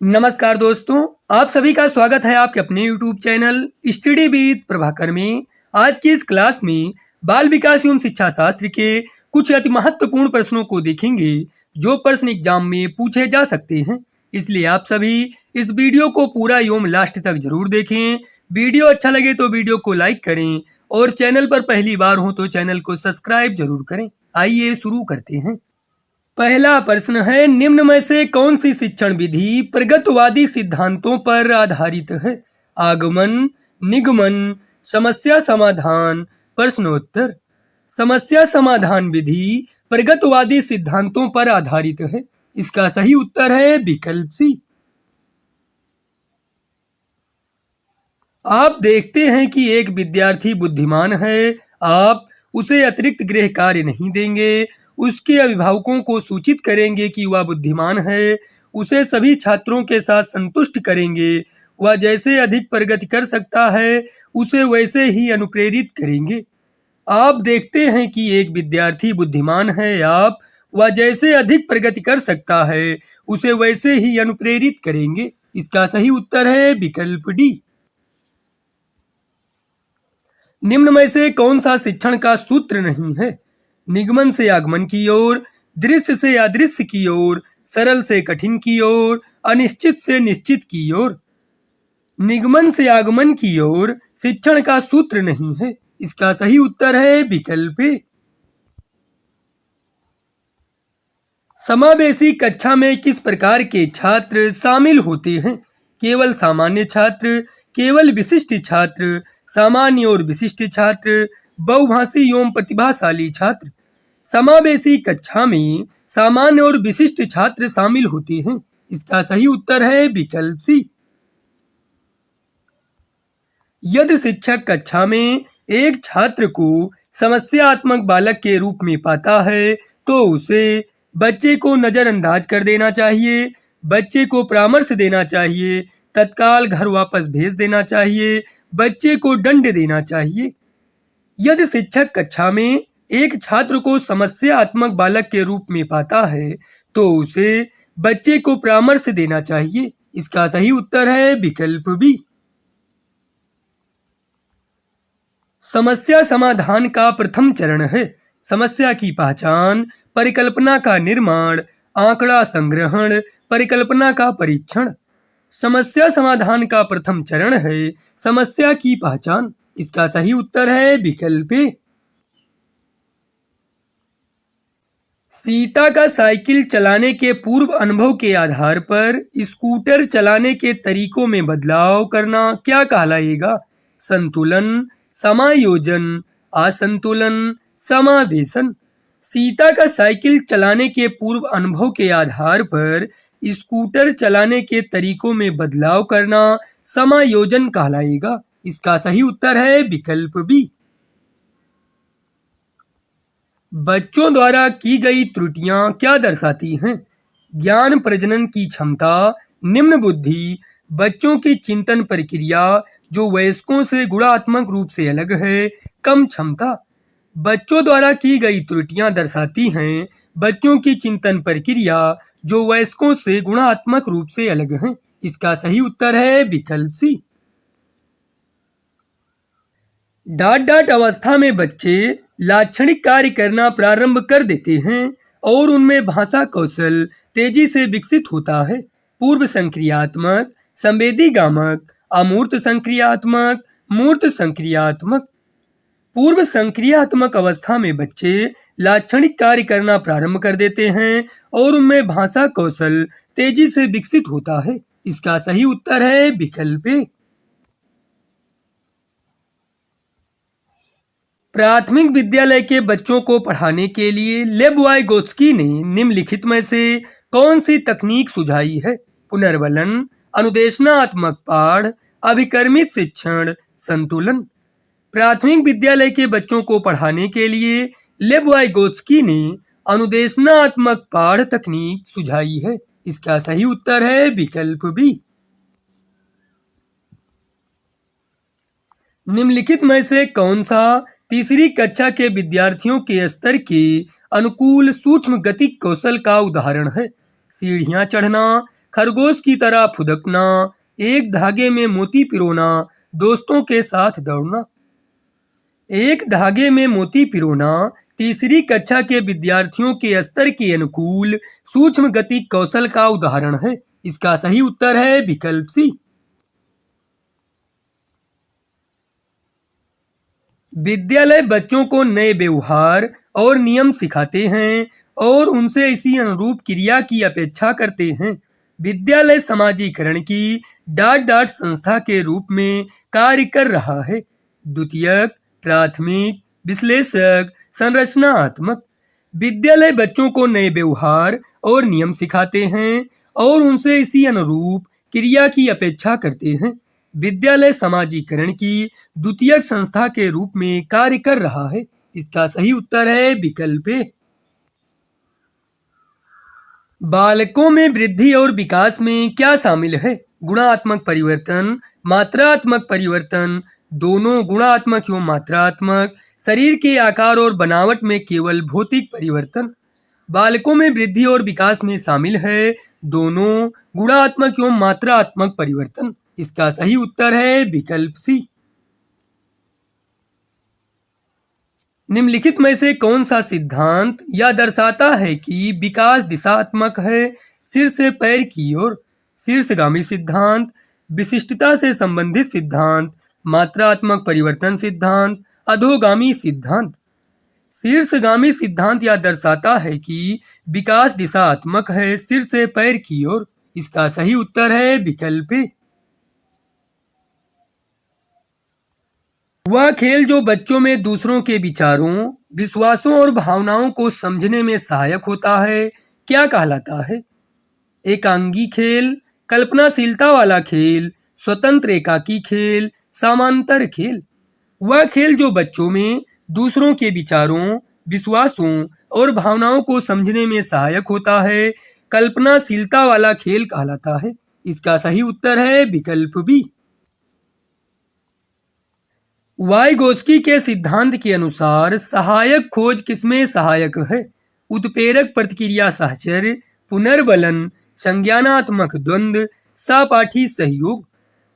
नमस्कार दोस्तों, आप सभी का स्वागत है आपके अपने YouTube channel study with Prabhakar में। आज की इस क्लास में बाल विकास एवं शिक्षा शास्त्र के कुछ अति महत्वपूर्ण प्रश्नों को देखेंगे जो प्रश्न एग्जाम में पूछे जा सकते हैं। इसलिए आप सभी इस वीडियो को पूरा एवं लास्ट तक जरूर देखें। वीडियो अच्छा लगे तो वीडियो को लाइक करें और चैनल पर पहली बार हो तो चैनल को सब्सक्राइब जरूर करें। आइए शुरू करते हैं। पहला प्रश्न है, निम्न में से कौन सी शिक्षण विधि प्रगतवादी सिद्धांतों पर आधारित है? आगमन, निगमन, समस्या समाधान, प्रश्नोत्तर। समस्या समाधान विधि प्रगतवादी सिद्धांतों पर आधारित है। इसका सही उत्तर है विकल्प सी। आप देखते हैं कि एक विद्यार्थी बुद्धिमान है, आप उसे अतिरिक्त गृह कार्य नहीं देंगे, उसके अभिभावकों को सूचित करेंगे कि वह बुद्धिमान है, उसे सभी छात्रों के साथ संतुष्ट करेंगे, वह जैसे अधिक प्रगति कर सकता है उसे वैसे ही अनुप्रेरित करेंगे। आप देखते हैं कि एक विद्यार्थी बुद्धिमान है, आप वह जैसे अधिक प्रगति कर सकता है उसे वैसे ही अनुप्रेरित करेंगे। इसका सही उत्तर है विकल्प डी। निम्न में से कौन सा शिक्षण का सूत्र नहीं है? निगमन से आगमन की ओर, दृश्य से अदृश्य की ओर, सरल से कठिन की ओर, अनिश्चित से निश्चित की ओर। निगमन से आगमन की ओर शिक्षण का सूत्र नहीं है। इसका सही उत्तर है विकल्प ए। समावेशी कक्षा में किस प्रकार के छात्र शामिल होते हैं? केवल सामान्य छात्र, केवल विशिष्ट छात्र, सामान्य और विशिष्ट छात्र, बहुभाषी एवं प्रतिभाशाली छात्र। समावेशी कक्षा में सामान्य और विशिष्ट छात्र शामिल होते हैं। इसका सही उत्तर है विकल्प सी। यदि शिक्षक कक्षा में एक छात्र को समस्यात्मक बालक के रूप में पाता है तो उसे बच्चे को नजरअंदाज कर देना चाहिए, बच्चे को परामर्श देना चाहिए, तत्काल घर वापस भेज देना चाहिए, बच्चे को दंड देना चाहिए। यदि शिक्षक कक्षा में एक छात्र को समस्यात्मक बालक के रूप में पाता है तो उसे बच्चे को परामर्श देना चाहिए। इसका सही उत्तर है विकल्प बी। समस्या समाधान का प्रथम चरण है समस्या की पहचान, परिकल्पना का निर्माण, आंकड़ा संग्रहण, परिकल्पना का परीक्षण। समस्या समाधान का प्रथम चरण है समस्या की पहचान। इसका सही उत्तर है विकल्प ए। सीता का साइकिल चलाने के पूर्व अनुभव के आधार पर स्कूटर चलाने के तरीकों में बदलाव करना क्या कहलाएगा? संतुलन, समायोजन, असंतुलन, समावेशन। सीता का साइकिल चलाने के पूर्व अनुभव के आधार पर स्कूटर चलाने के तरीकों में बदलाव करना समायोजन कहलाएगा। इसका सही उत्तर है विकल्प बी। बच्चों द्वारा की गई त्रुटियां क्या दर्शाती हैं? ज्ञान प्रजनन की क्षमता, निम्न बुद्धि, बच्चों की चिंतन प्रक्रिया जो वयस्कों से गुणात्मक रूप से अलग है, कम क्षमता। बच्चों द्वारा की गई त्रुटियां दर्शाती हैं बच्चों की चिंतन प्रक्रिया जो वयस्कों से गुणात्मक रूप से अलग हैं। इसका सही उत्तर है विकल्प सी। डाट डाट अवस्था में बच्चे लाक्षणिक कार्य करना प्रारंभ कर देते हैं और उनमें भाषा कौशल तेजी से विकसित होता है। पूर्व संक्रियात्मक, संवेदीगामक, अमूर्त संक्रियात्मक, मूर्त संक्रियात्मक। पूर्व संक्रियात्मक अवस्था में बच्चे लाक्षणिक कार्य करना प्रारंभ कर देते हैं और उनमें भाषा कौशल तेजी से विकसित होता है। इसका सही उत्तर है विकल्प ए। प्राथमिक विद्यालय के बच्चों को पढ़ाने के लिए लेबोवाइगोत्स्की ने निम्नलिखित में से कौन सी तकनीक सुझाई है? पुनर्बलन, अनुदेशनात्मक पाठ, अभिकर्मित शिक्षण, संतुलन। प्राथमिक विद्यालय के बच्चों को पढ़ाने के लिए लेबोवाइगोत्स्की ने अनुदेशनात्मक पाठ तकनीक सुझाई है। इसका सही उत्तर है विकल्प बी। निम्नलिखित में से कौन सा तीसरी कक्षा के विद्यार्थियों के स्तर के अनुकूल सूक्ष्म गतिक कौशल का उदाहरण है? सीढ़ियां चढ़ना, खरगोश की तरह फुदकना, एक धागे में मोती पिरोना, दोस्तों के साथ दौड़ना। एक धागे में मोती पिरोना तीसरी कक्षा के विद्यार्थियों के स्तर के अनुकूल सूक्ष्म गति कौशल का उदाहरण है। इसका सही उत्तर है विकल्प सी। विद्यालय बच्चों को नए व्यवहार और नियम सिखाते हैं और उनसे इसी अनुरूप क्रिया की अपेक्षा करते हैं। विद्यालय समाजीकरण की डाट डाट संस्था के रूप में कार्य कर रहा है। द्वितीयक, प्राथमिक, विश्लेषक, संरचनात्मक। विद्यालय बच्चों को नए व्यवहार और नियम सिखाते हैं और उनसे इसी अनुरूप क्रिया की अपेक्षा करते हैं। विद्यालय समाजीकरण की द्वितीयक संस्था के रूप में कार्य कर रहा है। इसका सही उत्तर है विकल्प ए। बालकों में वृद्धि और विकास में क्या शामिल है? गुणात्मक परिवर्तन, मात्रात्मक परिवर्तन, दोनों, गुणात्मक एवं मात्रात्मक, शरीर के आकार और बनावट में केवल भौतिक परिवर्तन। बालकों में वृद्धि और विकास में शामिल है दोनों, गुणात्मक एवं मात्रात्मक परिवर्तन। इसका सही उत्तर है विकल्प सी। निम्नलिखित में से कौन सा सिद्धांत यह दर्शाता है कि विकास दिशात्मक है? सिर से पैर की ओर। शीर्षगामी सिद्धांत, विशिष्टता से संबंधित सिद्धांत, मात्रात्मक परिवर्तन सिद्धांत, अधोगामी सिद्धांत। शीर्षगामी सिद्धांत यह दर्शाता है कि विकास दिशात्मक है, सिर से पैर की ओर। इसका सही उत्तर है विकल्प ए। वह खेल जो बच्चों में दूसरों के विचारों, विश्वासों और भावनाओं को समझने में सहायक होता है, क्या कहलाता है? एकांगी खेल, कल्पनाशीलता वाला खेल, स्वतंत्र एकाकी खेल, समांतर खेल। वह खेल जो बच्चों में दूसरों के विचारों, विश्वासों और भावनाओं को समझने में सहायक होता है, कल्पनाशीलता वाला खेल कहलाता है। इसका सही उत्तर है विकल्प बी। वाइगोस्की के सिद्धांत के अनुसार सहायक खोज किसमें सहायक है? उत्प्रेरक प्रतिक्रिया साहचर्य, पुनर्बलन, संज्ञानात्मक द्वंद्व, सहपाठी सहयोग।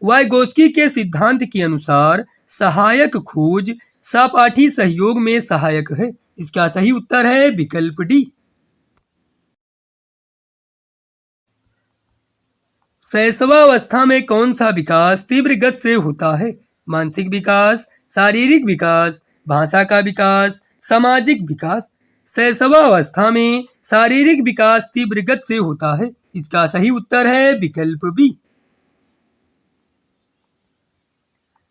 वाइगोस्की के सिद्धांत के अनुसार सहायक खोज सहपाठी सहयोग में सहायक है। इसका सही उत्तर है विकल्प डी। शैशवावस्था में कौन सा विकास तीव्र गति से होता है? मानसिक विकास, शारीरिक विकास, भाषा का विकास, सामाजिक विकास। शैशवावस्था में शारीरिक विकास तीव्र गति से होता है। इसका सही उत्तर है विकल्प बी।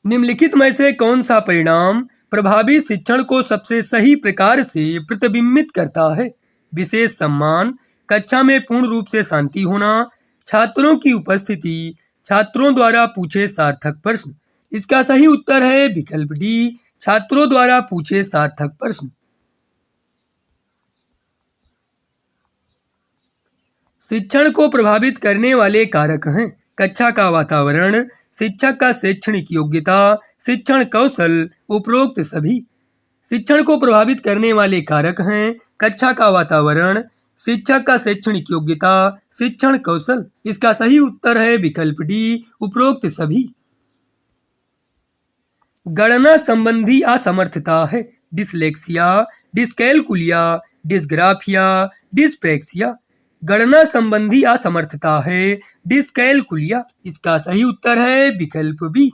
निम्नलिखित में से कौन सा परिणाम प्रभावी शिक्षण को सबसे सही प्रकार से प्रतिबिंबित करता है? विशेष सम्मान, कक्षा में पूर्ण रूप से शांति होना, छात्रों की उपस्थिति, छात्रों द्वारा पूछे सार्थक प्रश्न। इसका सही उत्तर है विकल्प डी, छात्रों द्वारा पूछे सार्थक प्रश्न। शिक्षण को प्रभावित करने वाले कारक हैं कक्षा का वातावरण, शिक्षक का शैक्षणिक योग्यता, शिक्षण कौशल, उपरोक्त सभी। शिक्षण को प्रभावित करने वाले कारक हैं कक्षा का वातावरण, शिक्षक का शैक्षणिक योग्यता, शिक्षण कौशल। इसका सही उत्तर है विकल्प डी, उपरोक्त सभी। गणना संबंधी असमर्थता है डिसलेक्सिया, डिस्कैलकुलिया, डिस्ग्राफिया, डिस्प्रैक्सिया। गणना संबंधी असमर्थता है डिस्कैलकुलिया। इसका सही उत्तर है विकल्प बी।